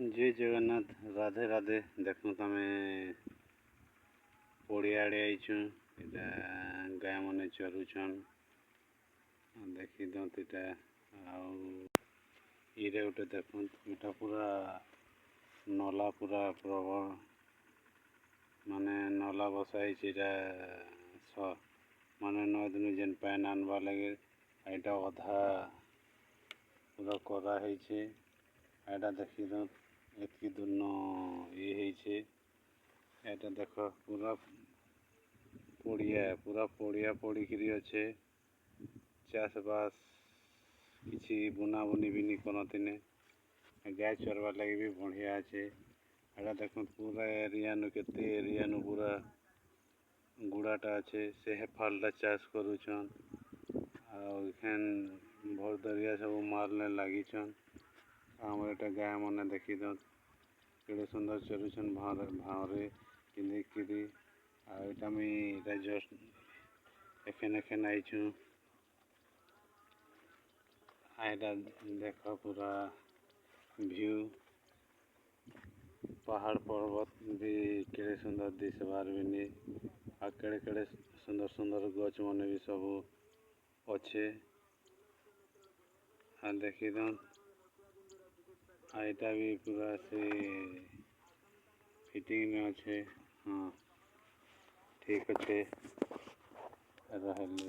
जय जगन्नाथ राधे राधे देखु तमें पड़िया आड़े आईचु इटा गाय मैंने चरुछन देखी दत इटा आरे गोटे देख इटा पूरा नला पूरा प्रबल माने नला बसाई माने 9 दिन जेन पैन आनवा लगे एटा अधा पूरा कराई एटा देखी दत एतकी दूर ये एटा देख पूरा पड़िया पड़िकी अच्छे चाष बास किसी बुना बुनी भी नहीं करते गाय चरवा लगे भी बढ़िया अच्छे एटा देख पूरा एरिया नु केते एरिया नु पूरा गुड़ाटा अच्छे से हेफालटा चाष करुछन आखन भर दरिया सब मारने लगिछन आमर गाय मैंने देखी दत केड़े सुंदर चरुछन भावरे किंदी आटा मुझे जस्ट एखेन आईचु आईटा देख पूरा व्यू पहाड़ पर्वत भी केड़े सुंदर दिशबार भी नहीं आ केड़े सुंदर सुंदर गच मैंने भी सब अच्छे आ देखी दन आईटा भी पूरा से फिटिंग में अच्छे हाँ ठीक अच्छे रहली।